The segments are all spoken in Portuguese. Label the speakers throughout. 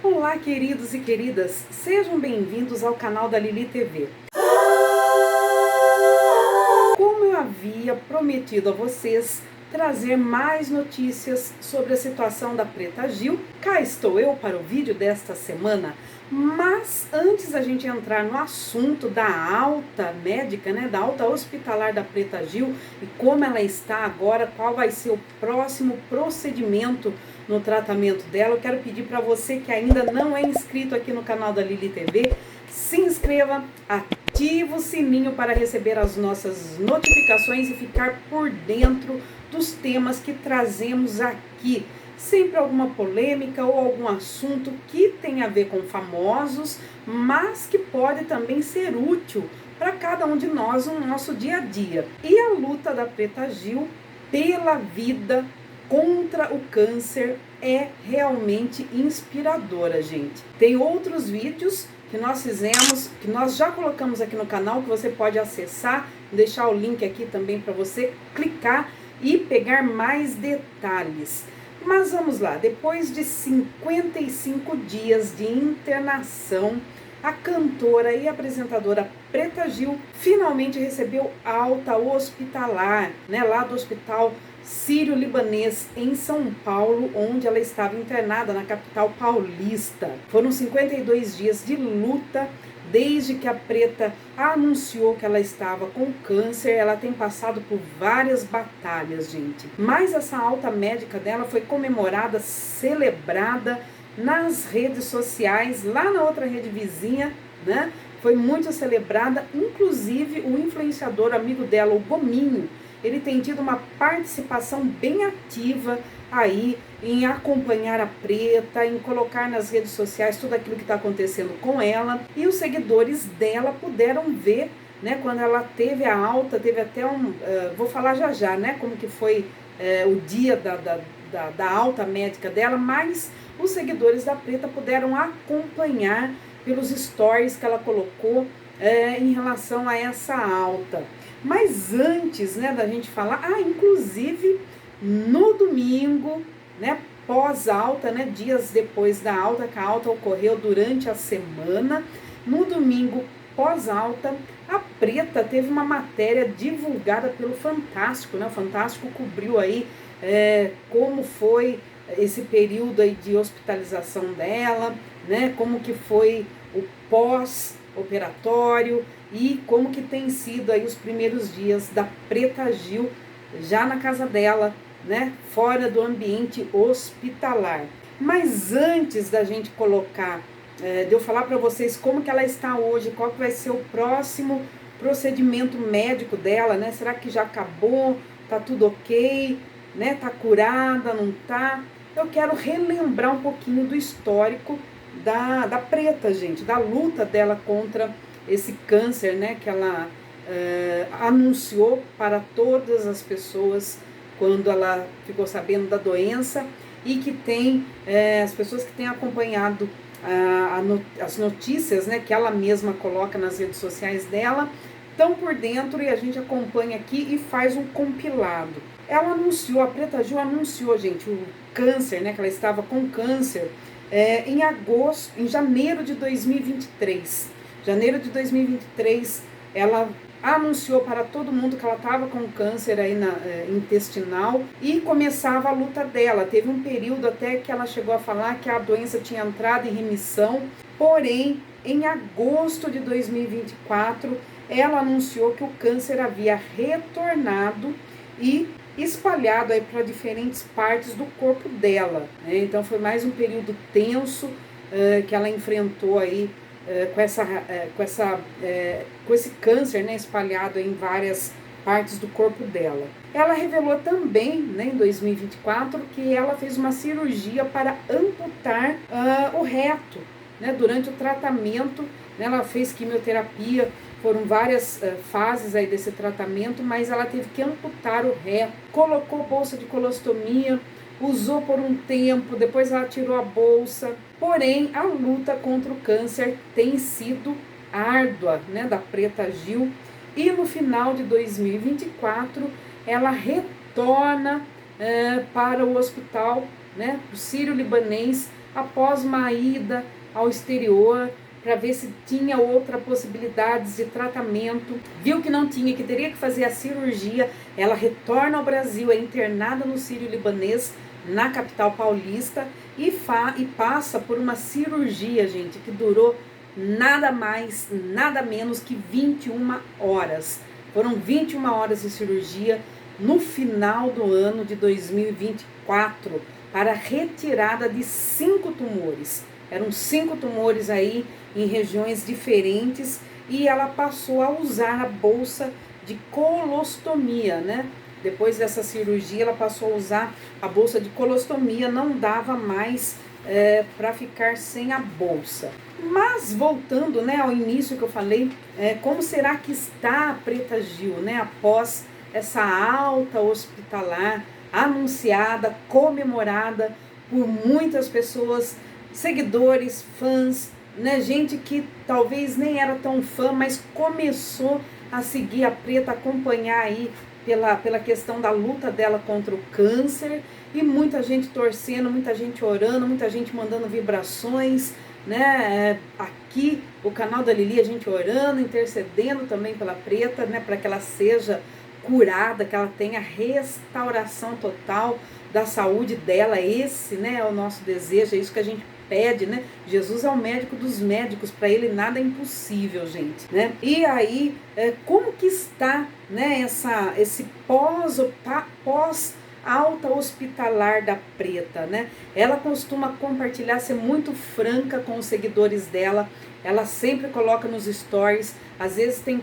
Speaker 1: Olá, queridos e queridas, sejam bem-vindos ao canal da Lili TV. Como eu havia prometido a vocês trazer mais notícias sobre a situação da Preta Gil, cá estou eu para o vídeo desta semana. Mas antes da gente entrar no assunto da alta médica, da alta hospitalar da Preta Gil e como ela está agora, qual vai ser o próximo procedimento no tratamento dela, eu quero pedir para você que ainda não é inscrito aqui no canal da Lili TV, se inscreva, ative o sininho para receber as nossas notificações e ficar por dentro dos temas que trazemos aqui. Sempre alguma polêmica ou algum assunto que tem a ver com famosos, mas que pode também ser útil para cada um de nós no nosso dia a dia. E a luta da Preta Gil pela vida contra o câncer é realmente inspiradora, gente. Tem outros vídeos que nós fizemos, que nós já colocamos aqui no canal, que você pode acessar, deixar o link aqui também para você clicar e pegar mais detalhes. Mas vamos lá, depois de 55 dias de internação, a cantora e apresentadora Preta Gil finalmente recebeu alta hospitalar, lá do Hospital Sírio-Libanês em São Paulo, onde ela estava internada na capital paulista. Foram 52 dias de luta. Desde que a Preta anunciou que ela estava com câncer, ela tem passado por várias batalhas, gente. Mas essa alta médica dela foi comemorada, celebrada nas redes sociais, lá na outra rede vizinha, Foi muito celebrada, inclusive o influenciador amigo dela, o Gominho, ele tem tido uma participação bem ativa aí em acompanhar a Preta, em colocar nas redes sociais tudo aquilo que está acontecendo com ela. E os seguidores dela puderam ver, quando ela teve a alta, teve até vou falar já, como que foi o dia da alta médica dela, mas os seguidores da Preta puderam acompanhar pelos stories que ela colocou em relação a essa alta. Mas antes, da gente falar, inclusive no domingo, pós-alta, dias depois da alta, que a alta ocorreu durante a semana, no domingo pós-alta, a Preta teve uma matéria divulgada pelo Fantástico, O Fantástico cobriu aí como foi esse período aí de hospitalização dela, como que foi o pós-operatório e como que tem sido aí os primeiros dias da Preta Gil já na casa dela, fora do ambiente hospitalar. Mas antes da gente colocar, de eu falar para vocês como que ela está hoje, qual que vai ser o próximo procedimento médico dela, Será que já acabou? Tá tudo ok? Tá curada? Não tá? Eu quero relembrar um pouquinho do histórico da Preta, gente, da luta dela contra esse câncer, que ela anunciou para todas as pessoas quando ela ficou sabendo da doença e que tem as pessoas que têm acompanhado as notícias, que ela mesma coloca nas redes sociais dela, estão por dentro e a gente acompanha aqui e faz um compilado. Ela anunciou, a Preta Gil anunciou, gente, o câncer, que ela estava com câncer em janeiro de 2023. Janeiro de 2023, ela anunciou para todo mundo que ela estava com câncer aí intestinal e começava a luta dela. Teve um período até que ela chegou a falar que a doença tinha entrado em remissão, porém, em agosto de 2024, ela anunciou que o câncer havia retornado e espalhado aí para diferentes partes do corpo dela, Então foi mais um período tenso que ela enfrentou aí com esse câncer, espalhado em várias partes do corpo dela. Ela revelou também, em 2024, que ela fez uma cirurgia para amputar o reto, durante o tratamento, ela fez quimioterapia. Foram várias fases aí desse tratamento, mas ela teve que amputar o reto, colocou bolsa de colostomia, usou por um tempo, depois ela tirou a bolsa. Porém, a luta contra o câncer tem sido árdua, da Preta Gil. E no final de 2024, ela retorna para o hospital, o Sírio-Libanês, após uma ida ao exterior para ver se tinha outra possibilidades de tratamento, viu que não tinha, que teria que fazer a cirurgia, ela retorna ao Brasil, é internada no Sírio-Libanês, na capital paulista, e passa por uma cirurgia, gente, que durou nada mais, nada menos que 21 horas. Foram 21 horas de cirurgia no final do ano de 2024 para retirada de 5 tumores. Eram 5 tumores aí em regiões diferentes e ela passou a usar a bolsa de colostomia, né? Depois dessa cirurgia, ela passou a usar a bolsa de colostomia, não dava mais para ficar sem a bolsa. Mas voltando, né, ao início que eu falei, como será que está a Preta Gil, né, após essa alta hospitalar anunciada, comemorada por muitas pessoas, seguidores, fãs, né, gente que talvez nem era tão fã, mas começou a seguir a Preta, acompanhar aí pela questão da luta dela contra o câncer, e muita gente torcendo, muita gente orando, muita gente mandando vibrações, né? Aqui o canal da Lili, a gente orando, intercedendo também pela Preta, né? Para que ela seja curada, que ela tenha restauração total da saúde dela. Esse, né, é o nosso desejo, é isso que a gente pede, né? Jesus é o médico dos médicos, para ele nada é impossível, gente, né? E aí, como que está, né, esse pós alta hospitalar da Preta, né? Ela costuma compartilhar, ser muito franca com os seguidores dela. Ela sempre coloca nos stories, às vezes tem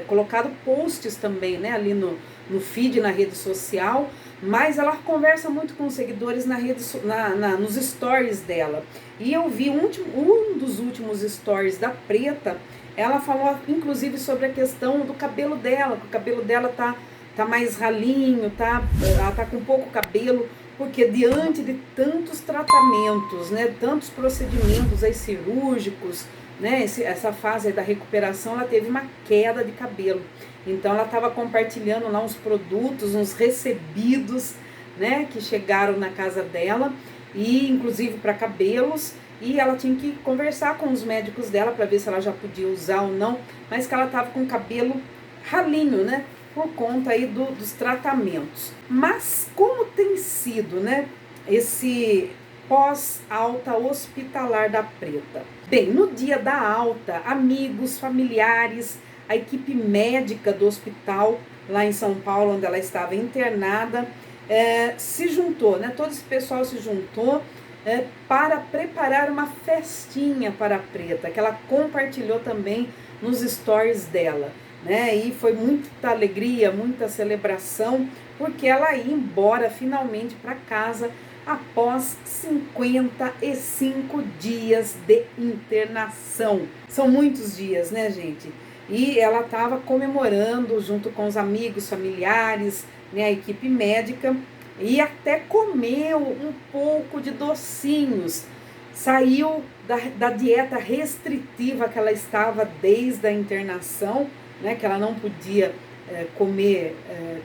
Speaker 1: colocado posts também, né, ali no feed, na rede social, mas ela conversa muito com os seguidores nos stories dela. E eu vi um dos últimos stories da Preta, ela falou inclusive sobre a questão do cabelo dela, que o cabelo dela tá mais ralinho, ela tá com pouco cabelo, porque diante de tantos tratamentos, né, tantos procedimentos aí cirúrgicos, né, essa fase aí da recuperação, ela teve uma queda de cabelo. Então ela estava compartilhando lá uns produtos, uns recebidos, né, que chegaram na casa dela, e inclusive para cabelos, e ela tinha que conversar com os médicos dela para ver se ela já podia usar ou não, mas que ela estava com o cabelo ralinho, né, por conta aí dos tratamentos. Mas como tem sido, né, esse pós-alta hospitalar da Preta? Bem, no dia da alta, amigos, familiares, a equipe médica do hospital lá em São Paulo, onde ela estava internada, se juntou, né? Todo esse pessoal se juntou para preparar uma festinha para a Preta, que ela compartilhou também nos stories dela, né? E foi muita alegria, muita celebração, porque ela ia embora finalmente para casa após 55 dias de internação. São muitos dias, né, gente? E ela estava comemorando junto com os amigos, familiares, né, a equipe médica, e até comeu um pouco de docinhos. Saiu da dieta restritiva que ela estava desde a internação, né, que ela não podia comer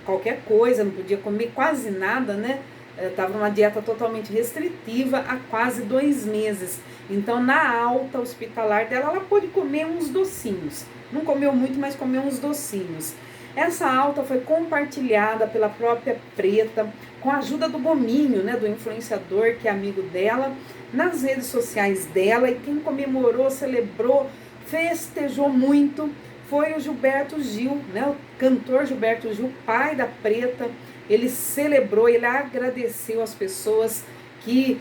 Speaker 1: qualquer coisa, não podia comer quase nada, né? Estava numa dieta totalmente restritiva há quase 2 meses. Então, na alta hospitalar dela, ela pôde comer uns docinhos. Não comeu muito, mas comeu uns docinhos. Essa alta foi compartilhada pela própria Preta, com a ajuda do Gominho, né, do influenciador que é amigo dela, nas redes sociais dela. E quem comemorou, celebrou, festejou muito foi o Gilberto Gil, né, o cantor Gilberto Gil, pai da Preta. Ele celebrou, ele agradeceu as pessoas que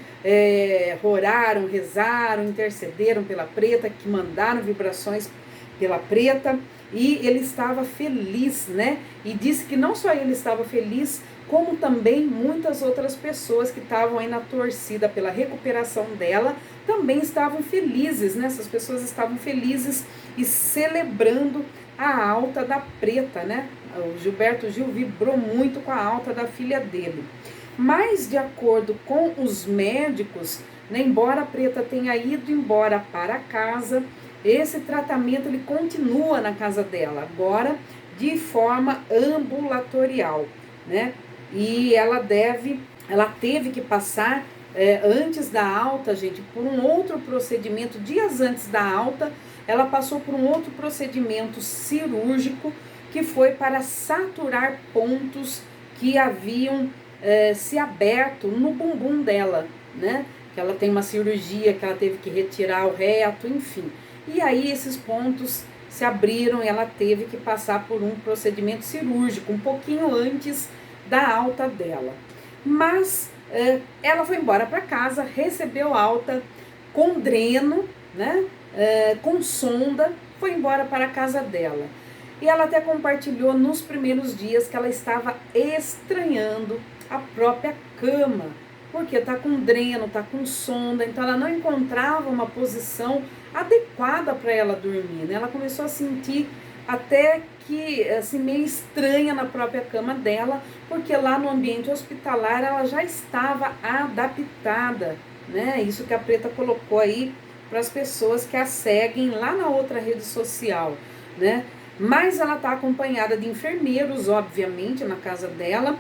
Speaker 1: oraram, rezaram, intercederam pela Preta, que mandaram vibrações pela Preta, e ele estava feliz, né? E disse que não só ele estava feliz, como também muitas outras pessoas que estavam aí na torcida pela recuperação dela, também estavam felizes, né? Essas pessoas estavam felizes e celebrando a alta da Preta, né? O Gilberto Gil vibrou muito com a alta da filha dele. Mas, de acordo com os médicos, né, embora a Preta tenha ido embora para casa, esse tratamento ele continua na casa dela, agora de forma ambulatorial, né? E ela teve que passar antes da alta, gente, por um outro procedimento, dias antes da alta, ela passou por um outro procedimento cirúrgico que foi para saturar pontos que haviam se aberto no bumbum dela, né? Que ela tem uma cirurgia, que ela teve que retirar o reto, enfim. E aí esses pontos se abriram e ela teve que passar por um procedimento cirúrgico, um pouquinho antes da alta dela. Mas ela foi embora para casa, recebeu alta com dreno, né? Com sonda, foi embora para a casa dela. E ela até compartilhou nos primeiros dias que ela estava estranhando a própria cama, porque tá com dreno, tá com sonda, então ela não encontrava uma posição adequada para ela dormir, né? Ela começou a sentir até que, assim, meio estranha na própria cama dela, porque lá no ambiente hospitalar ela já estava adaptada, né? Isso que a Preta colocou aí para as pessoas que a seguem lá na outra rede social, né? Mas ela está acompanhada de enfermeiros, obviamente, na casa dela,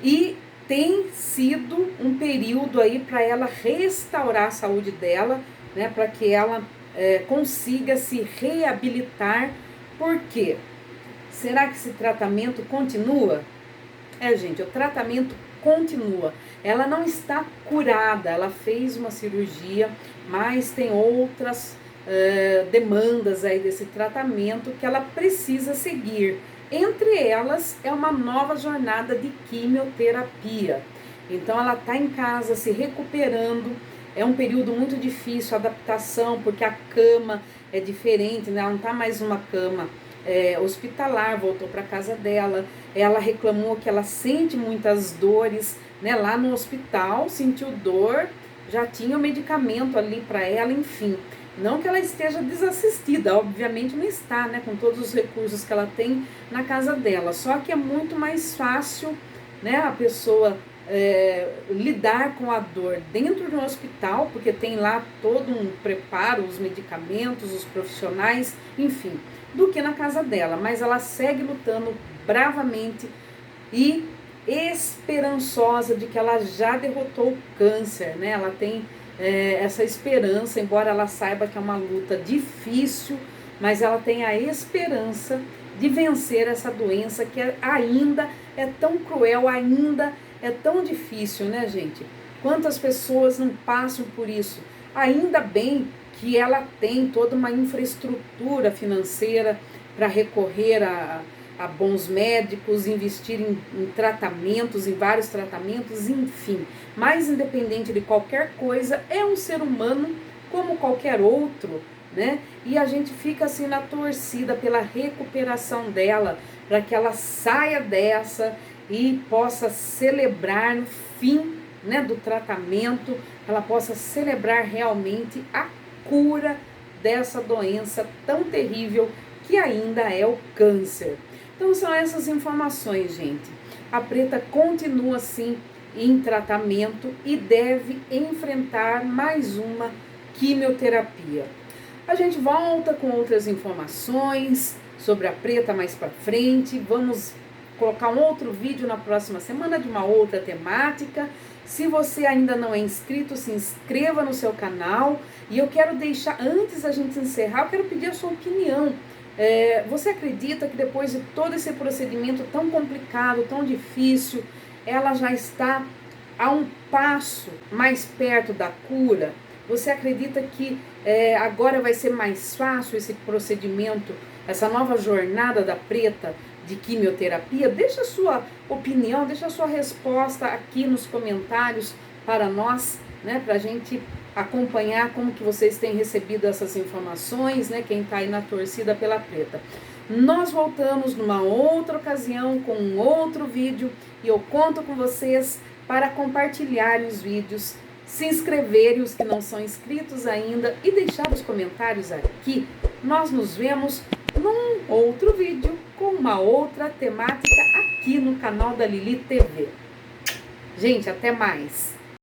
Speaker 1: e tem sido um período aí para ela restaurar a saúde dela, né? Para que ela consiga se reabilitar. Por quê? Será que esse tratamento continua? Gente, o tratamento continua. Ela não está curada, ela fez uma cirurgia, mas tem outras demandas aí desse tratamento que ela precisa seguir. Entre elas é uma nova jornada de quimioterapia. Então ela está em casa se recuperando. É um período muito difícil, a adaptação, porque a cama é diferente, né? Ela não está mais numa cama hospitalar, voltou para casa dela. Ela reclamou que ela sente muitas dores, né? Lá no hospital, sentiu dor, já tinha o medicamento ali para ela, enfim. Não que ela esteja desassistida, obviamente não está, né? Com todos os recursos que ela tem na casa dela. Só que é muito mais fácil, né? A pessoa lidar com a dor dentro de um hospital, porque tem lá todo um preparo, os medicamentos, os profissionais, enfim, do que na casa dela. Mas ela segue lutando bravamente e esperançosa de que ela já derrotou o câncer, né? Ela tem essa esperança, embora ela saiba que é uma luta difícil, mas ela tem a esperança de vencer essa doença que ainda é tão cruel, ainda é tão difícil, né, gente? Quantas pessoas não passam por isso? Ainda bem que ela tem toda uma infraestrutura financeira para recorrer a bons médicos, investir em tratamentos, em vários tratamentos, enfim. Mas independente de qualquer coisa, é um ser humano como qualquer outro, né? E a gente fica assim na torcida pela recuperação dela, para que ela saia dessa e possa celebrar no fim, né, do tratamento, ela possa celebrar realmente a cura dessa doença tão terrível que ainda é o câncer. Então são essas informações, gente. A Preta continua sim em tratamento e deve enfrentar mais uma quimioterapia. A gente volta com outras informações sobre a Preta mais para frente. Vamos colocar um outro vídeo na próxima semana de uma outra temática. Se você ainda não é inscrito, se inscreva no seu canal. E eu quero deixar, antes da gente encerrar, eu quero pedir a sua opinião. Você acredita que depois de todo esse procedimento tão complicado, tão difícil, ela já está a um passo mais perto da cura? Você acredita que agora vai ser mais fácil esse procedimento, essa nova jornada da Preta de quimioterapia? Deixa a sua opinião, deixa a sua resposta aqui nos comentários para nós, né, para a gente acompanhar como que vocês têm recebido essas informações, né, quem está aí na torcida pela Preta. Nós voltamos numa outra ocasião com um outro vídeo e eu conto com vocês para compartilharem os vídeos, se inscreverem os que não são inscritos ainda e deixar os comentários aqui. Nós nos vemos num outro vídeo com uma outra temática aqui no canal da Lili TV. Gente, até mais!